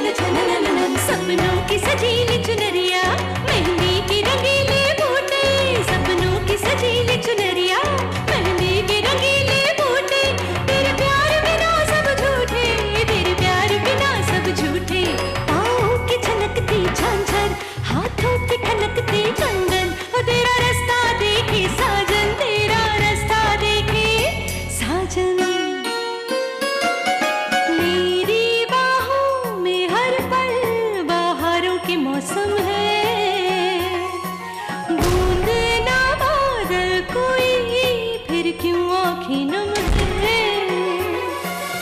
सपनों की सजीली चुनरिया, मेहंदी की रंगीले बूटे, सपनों की सजीली चुनरिया, मेहंदी के रंगीले बूटे, तेरे प्यार बिना सब झूठे, तेरे प्यार बिना सब झूठे, पाँव की छनकती झांझर, हाथों की ठनकती कंगन, और तेरा रास्ता देखे साजन, तेरा रास्ता देखे साजन। मेरी बाहों में हर पल बहारों के मौसम है, बूंद ना बादल कोई, फिर क्यों आँखें नम है,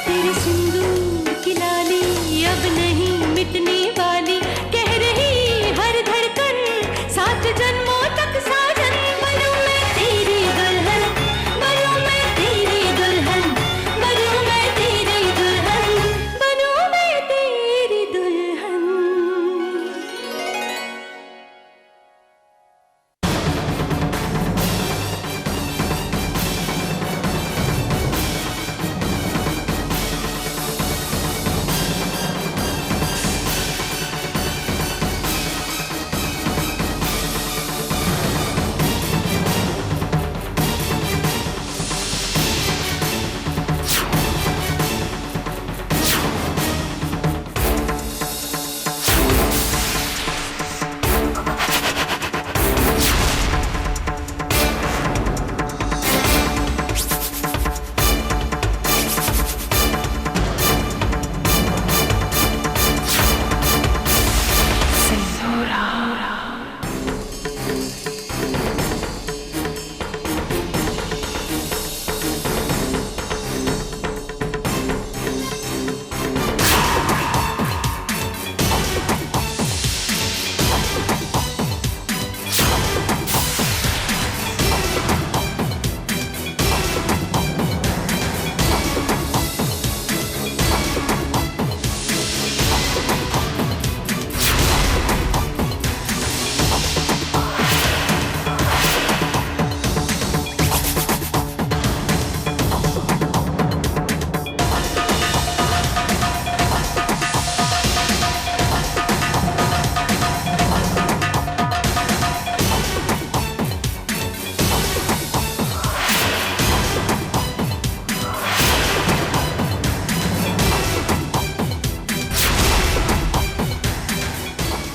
तेरे सिंदूर की लाली अब नहीं मिटने वाली, कह रही हर धड़कन 7 जन्मों तक साजन। बनूं मैं तेरी दुल्हन, बनूं मैं तेरी दुल्हन, बनूं मैं तेरी दुल्हन, बनूं मैं तेरी दुल्हन।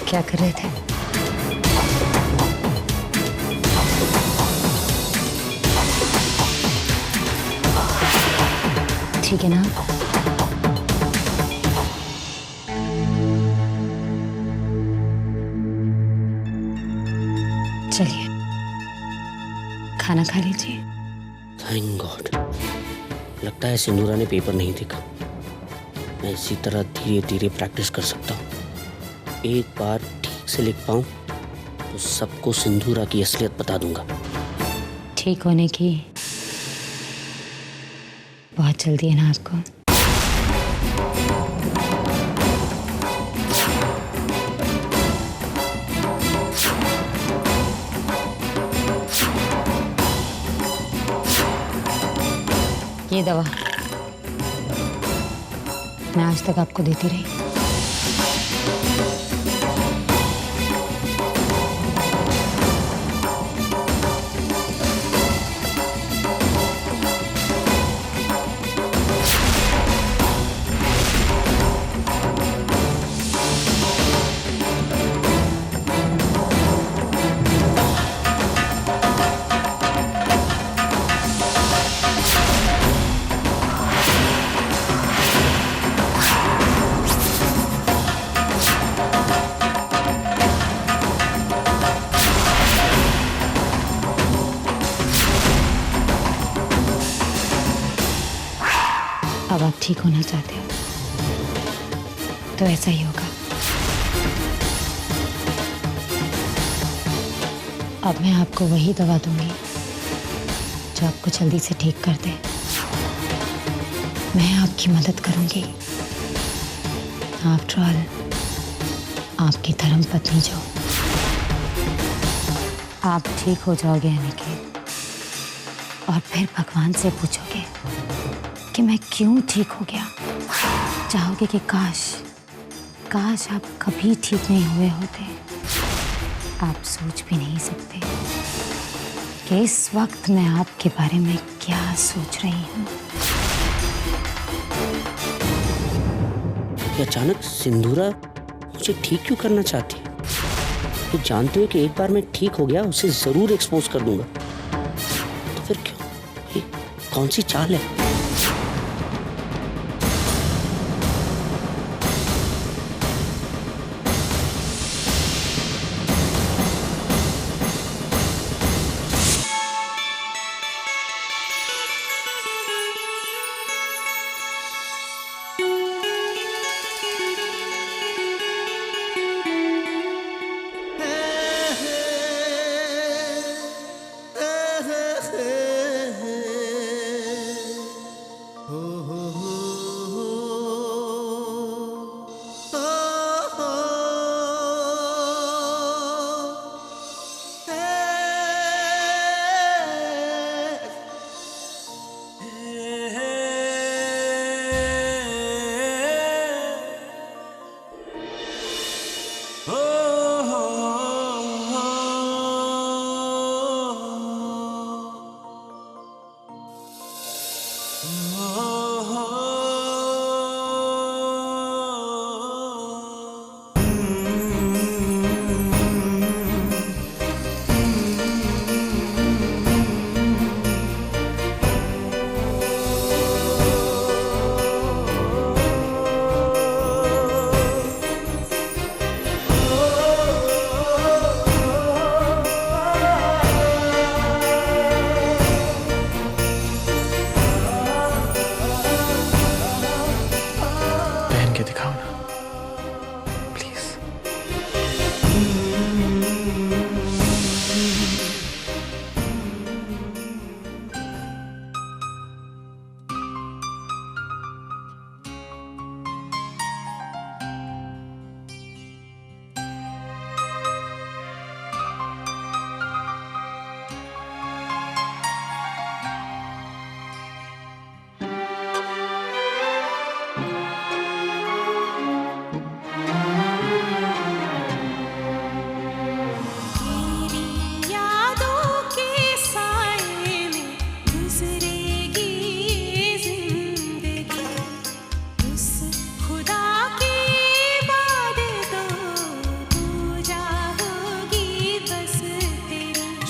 क्या कर रहे थे? ठीक है ना? चलिए खाना खा लीजिए। थैंक गॉड, लगता है सिंदूरा ने पेपर नहीं देखा। मैं इसी तरह धीरे धीरे प्रैक्टिस कर सकता हूँ। एक बार ठीक से लिख पाऊँ तो सबको सिंदूरा की असलियत बता दूंगा। ठीक होने की बहुत जल्दी है ना आपको? ये दवा मैं आज तक आपको देती रही। अब आप ठीक होना चाहते हो तो ऐसा ही होगा। अब मैं आपको वही दवा दूंगी जो आपको जल्दी से ठीक कर दे। मैं आपकी मदद करूंगी। आफ्टर ऑल आपकी धर्म पत्नी जो। आप ठीक हो जाओगे अनिकेत और फिर भगवान से पूछोगे कि मैं क्यों ठीक हो गया। चाहोगे कि काश काश आप कभी ठीक नहीं हुए होते। आप सोच भी नहीं सकते कि इस वक्त मैं आपके बारे में क्या सोच रही हूँ। अचानक सिंदूरा मुझे ठीक क्यों करना चाहती है? तो जानते हो कि एक बार मैं ठीक हो गया उसे जरूर एक्सपोज कर दूंगा। तो फिर क्यों? ये कौन सी चाल है?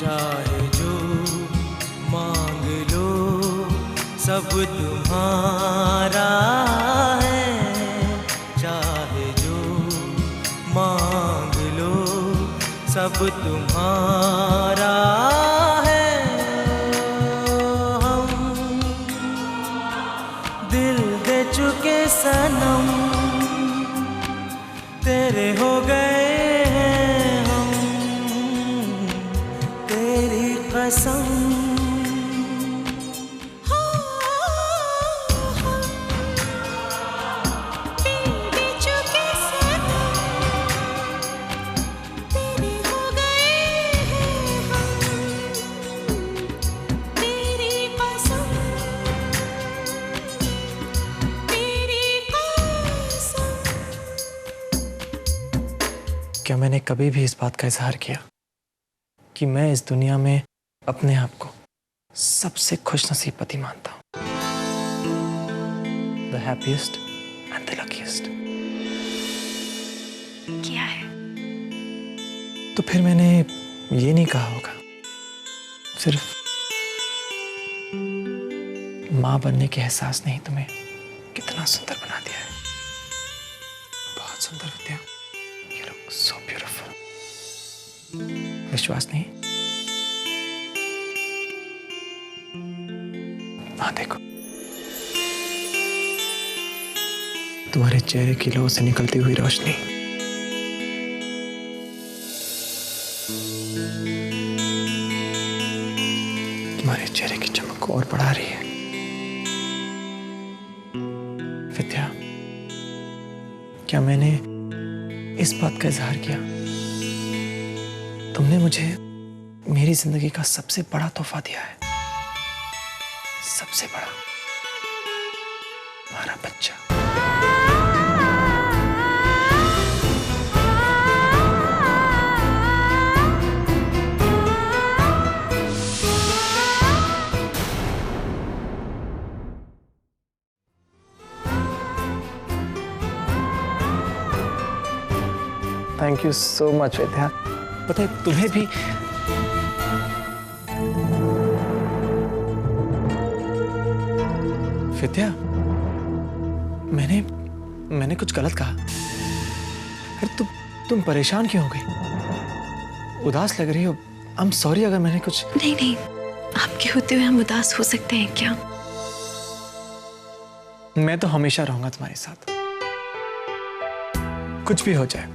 चाहे जो मांग लो सब तुम्हारा है, चाहे जो मांग लो सब तुम्हारा है। हम दिल दे चुके सनम तेरे हो गए हैं हम, तेरी कसम। क्या मैंने कभी भी इस बात का इजहार किया कि मैं इस दुनिया में अपने आप को सबसे खुशनसीब पति मानता हूं? The happiest and the luckiest. किया है। तो फिर मैंने ये नहीं कहा होगा, सिर्फ माँ बनने के एहसास ने ही तुम्हें कितना सुंदर बना दिया है। बहुत सुंदर विद्या। You look so beautiful. विश्वास नहीं? हाँ देखो, तुम्हारे चेहरे की लौ से निकलती हुई रोशनी तुम्हारे चेहरे की चमक को और बढ़ा रही है। विद्या, क्या मैंने इस बात का इजहार किया? तुमने मुझे मेरी जिंदगी का सबसे बड़ा तोहफा दिया है, सबसे बड़ा, हमारा बच्चा। थैंक यू सो मच विद्या। पता है तुम्हें भी विद्या, मैंने कुछ गलत कहा? अरे तुम परेशान क्यों हो गई? उदास लग रही हो। आई एम सॉरी अगर मैंने कुछ। नहीं नहीं, आपके होते हुए हम उदास हो सकते हैं क्या? मैं तो हमेशा रहूंगा तुम्हारे साथ, कुछ भी हो जाए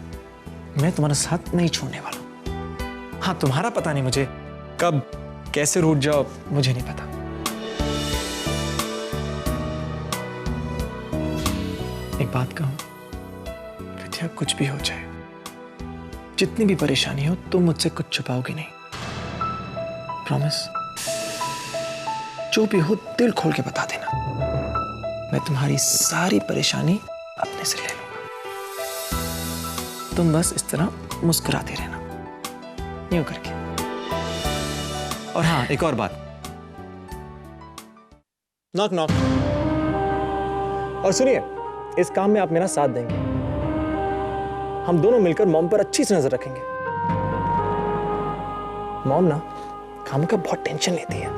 मैं तुम्हारा साथ नहीं छोड़ने वाला। हाँ, तुम्हारा पता नहीं मुझे कब कैसे रूठ जाओ, मुझे नहीं पता। एक बात कहूं विद्या, कुछ भी हो जाए, जितनी भी परेशानी हो, तुम मुझसे कुछ छुपाओगी नहीं। प्रॉमिस? जो भी हो दिल खोल के बता देना, मैं तुम्हारी सारी परेशानी अपने से ले लूंगा। तुम बस इस तरह मुस्कुराते रहना, यूं करके। और हाँ, एक और बात, नॉक नॉक। और सुनिए, इस काम में आप मेरा साथ देंगे। हम दोनों मिलकर मॉम पर अच्छी से नजर रखेंगे। मॉम ना काम का बहुत टेंशन लेती है,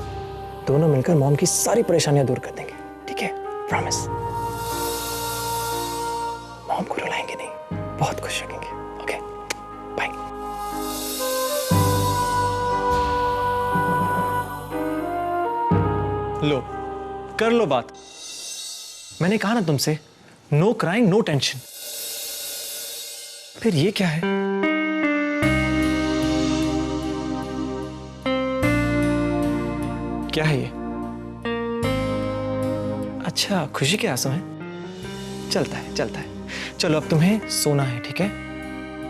दोनों मिलकर मॉम की सारी परेशानियां दूर कर देंगे, ठीक है? प्रॉमिस। मॉम को रुलाएंगे नहीं, बहुत खुश रखेंगे। Okay, bye. लो, कर लो बात। मैंने कहा ना तुमसे, नो क्राइंग नो टेंशन। फिर ये क्या है? क्या है ये? अच्छा, खुशी के आंसू हैं? चलता है चलता है। चलो अब तुम्हें सोना है, ठीक है?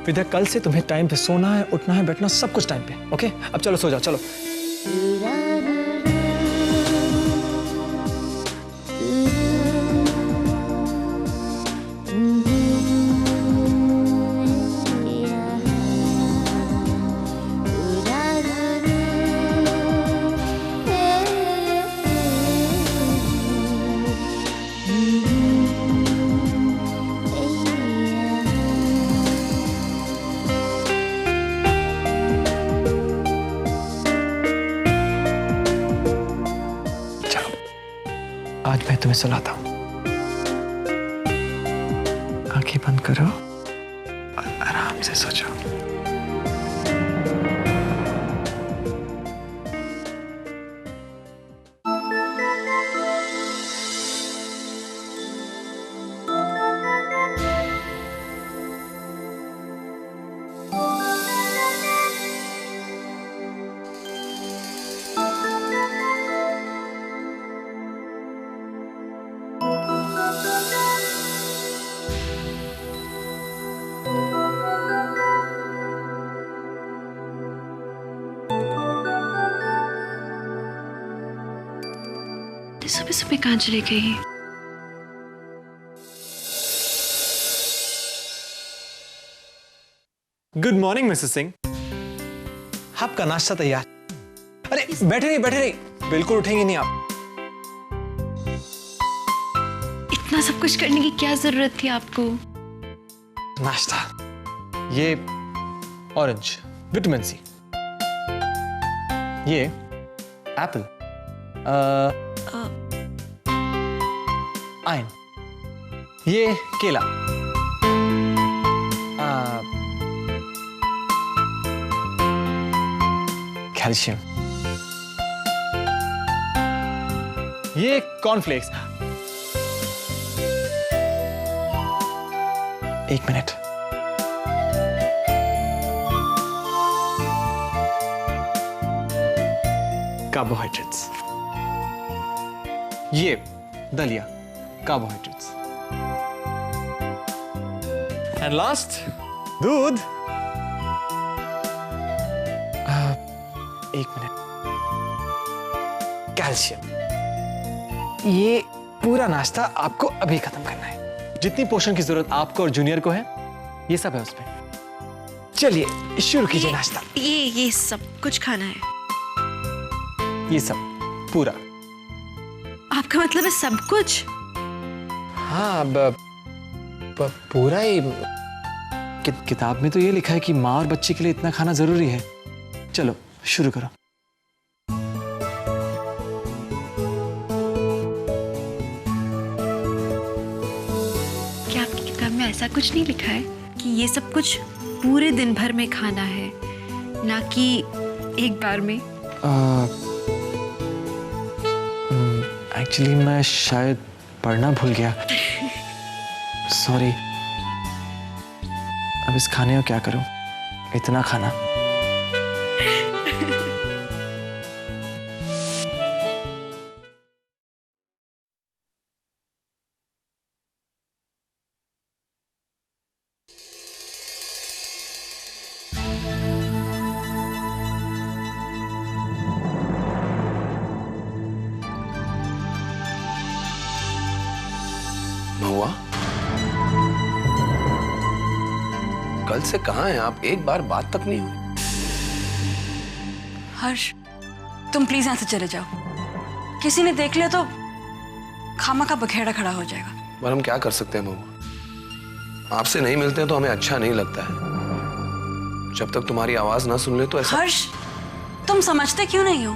विद्या, कल से तुम्हें टाइम पे सोना है, उठना है, बैठना, सब कुछ टाइम पे। ओके, अब चलो सो जाओ, चलो। आज मैं तुम्हें सुलाता हूं। आंखें बंद करो और आराम से सो जाओ। सुबह सुबह कहाँ चली गई? गुड मॉर्निंग मिसेस सिंह, आपका नाश्ता तैयार। अरे बैठे नहीं, बिल्कुल उठेंगी नहीं आप। इतना सब कुछ करने की क्या जरूरत थी आपको? नाश्ता, ये ऑरेंज विटामिन सी, ये एप्पल आयन, ये केला, कैल्शियम, ये कॉर्नफ्लेक्स। एक मिनट, कार्बोहाइड्रेट्स, ये दलिया, कार्बोहाइड्रेट्स, एंड लास्ट दूध। एक मिनट, कैल्शियम। ये पूरा नाश्ता आपको अभी खत्म करना है। जितनी पोषण की जरूरत आपको और जूनियर को है, ये सब है उसमें। चलिए शुरू कीजिए नाश्ता। ये सब कुछ खाना है? ये सब पूरा। आपका मतलब है सब कुछ? हाँ, पूरा ही। किताब में तो ये लिखा है कि माँ और बच्चे के लिए इतना खाना जरूरी है। चलो शुरू करो। क्या आपकी किताब में ऐसा कुछ नहीं लिखा है कि ये सब कुछ पूरे दिन भर में खाना है, ना कि एक बार में? एक्चुअली मैं शायद पढ़ना भूल गया। सॉरी। अब इस खाने को क्या करूं? इतना खाना। महुआ, कल से कहाँ हैं आप? एक बार बात तक नहीं हुई। हर्ष, तुम प्लीज यहाँ से चले जाओ। किसी ने देख लिया तो खामा का बखेड़ा खड़ा हो जाएगा। पर हम क्या कर सकते हैं महुआ? आपसे नहीं मिलते हैं तो हमें अच्छा नहीं लगता है। जब तक तुम्हारी आवाज ना सुन ले तो ऐसा। हर्ष, तुम समझते क्यों नहीं हो?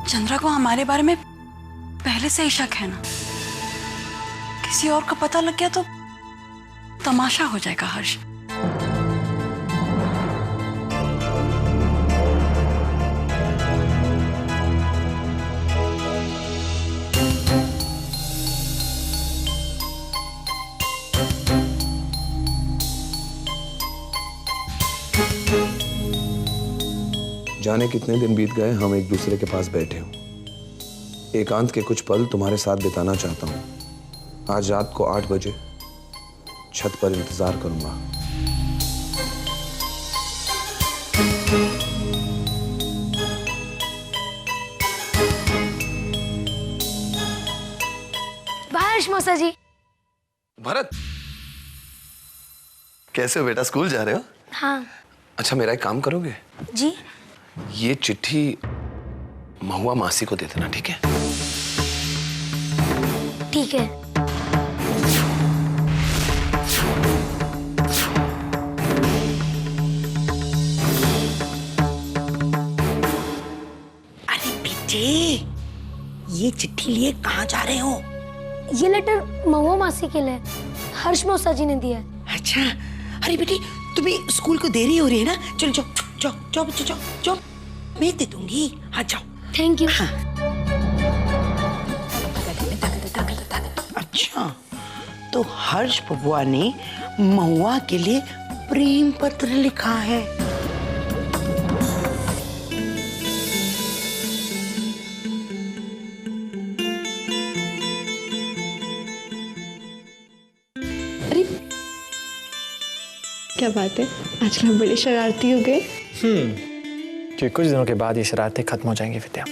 चंद्रा को हमारे बारे में पहले से ही शक है ना। किसी और को पता लग गया तो तमाशा हो जाएगा। हर्ष, जाने कितने दिन बीत गए हम एक दूसरे के पास बैठे हो। एकांत के कुछ पल तुम्हारे साथ बिताना चाहता हूं। आज रात को 8 बजे छत पर इंतजार करूंगा। हर्ष मौसा जी। भरत, कैसे हो बेटा? स्कूल जा रहे हो? हाँ अच्छा, मेरा एक काम करोगे? जी। ये चिट्ठी महुआ मासी को दे देना, ठीक है? ठीक है। अरे बेटे, ये चिट्ठी लिए कहाँ जा रहे हो? ये लेटर महुआ मासी के लिए हर्ष मौसा जी ने दिया है। अच्छा, अरे बेटी तुम्हें स्कूल को देरी हो रही है ना? चलो जाओ जाओ जाओ बच्चों, जाओ जाओ, मैं दे दूंगी। हाँ जाओ। Thank you. हाँ। अच्छा, तो हर्ष बबुआ ने महुआ के लिए प्रेम पत्र लिखा है। अरे क्या बात है, आजकल बड़े शरारती हो गए। कि कुछ दिनों के बाद ये शरारतें खत्म हो जाएंगी विद्या।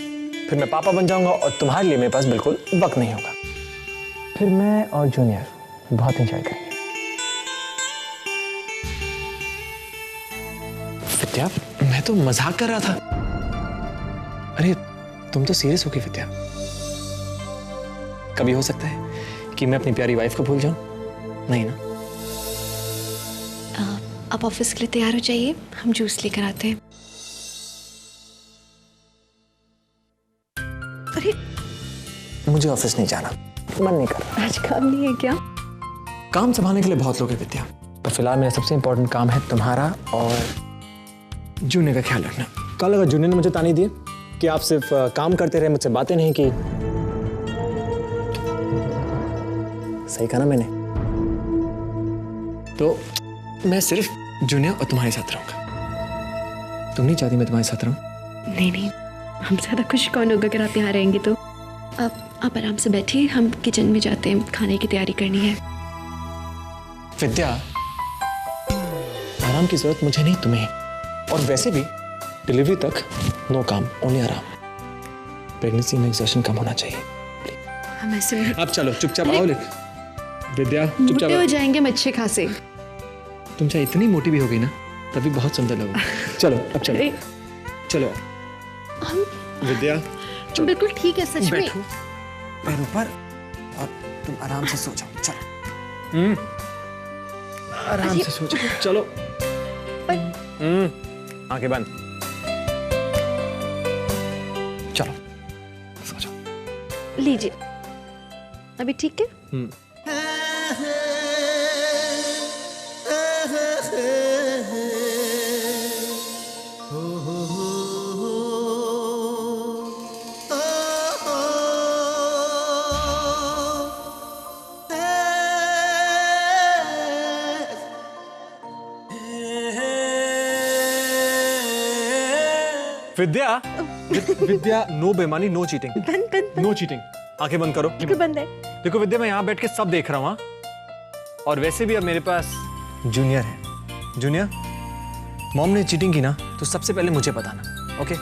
फिर मैं पापा बन जाऊंगा और तुम्हारे लिए मेरे पास बिल्कुल वक्त नहीं होगा। फिर मैं और जूनियर बहुत एंजॉय करेंगे। विद्या, मैं तो मजाक कर रहा था। अरे तुम तो सीरियस हो गई विद्या। कभी हो सकता है कि मैं अपनी प्यारी वाइफ को भूल जाऊं? नहीं ना? आप ऑफिस के लिए तैयार हो जाइए, हम जूस लेकर आते हैं। अरे मुझे ऑफिस नहीं जाना, मन नहीं कर रहा। आज काम नहीं है क्या? काम संभालने के लिए बहुत लोग हैं विद्या, पर फिलहाल मेरा सबसे इंपॉर्टेंट काम है तुम्हारा और जूनियर का ख्याल रखना। कल अगर जूनियर ने मुझे ताने दिए कि आप सिर्फ काम करते रहे, मुझसे बातें नहीं की, सही कहा ना मैंने? तो मैं सिर्फ जूनियर और तुम्हारे साथ रहूंगा। तुम नहीं चाहती मैं तुम्हारे साथ रहूं? नहीं नहीं, हम ज्यादा खुश कौन होगा अगर आप यहाँ रहेंगे तो। आप आराम से बैठिए, हम किचन में जाते हैं, खाने की तैयारी करनी है। विद्या, आराम की जरूरत मुझे नहीं, तुम्हें। और वैसे भी डिलीवरी तक नो काम, ओनली आराम। प्रेगनेंसी में एग्जॉशन कम होना चाहिए। हम ऐसे भी अब चलो चुपचाप आओ। विद्या चुपचाप हो जाएंगे हम अच्छे खासे। तुम चाहे इतनी मोटी भी हो गई ना, तभी बहुत सुंदर लगोगे। चलो अब चलो चलो विद्या, बिल्कुल ठीक है, सच में। बैठो पैर ऊपर और तुम आराम से सो जाओ। चलो आराम से सो जाओ, चलो। आंखें बंद, चलो सो जाओ। लीजिए, अभी ठीक है? विद्या, विद्या, नो बेईमानी, नो चीटिंग, नो चीटिंग। आंखें बंद करो। बंद है। देखो विद्या, मैं यहाँ बैठ के सब देख रहा हूँ, हाँ? और वैसे भी अब मेरे पास जूनियर है। जूनियर, मॉम ने चीटिंग की ना तो सबसे पहले मुझे बताना, ओके?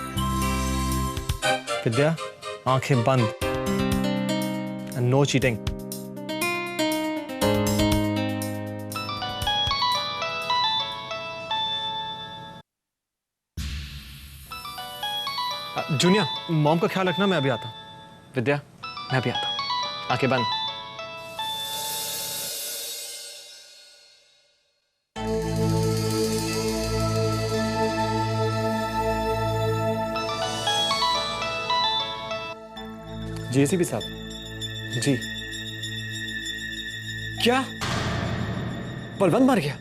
विद्या, आंखें बंद, नो चीटिंग। जूनियर, मॉम का ख्याल रखना, मैं अभी आता हूँ। विद्या, मैं अभी आता हूँ। आंखें बंद। जी एसीपी साहब। जी। क्या? बलवंत मर गया?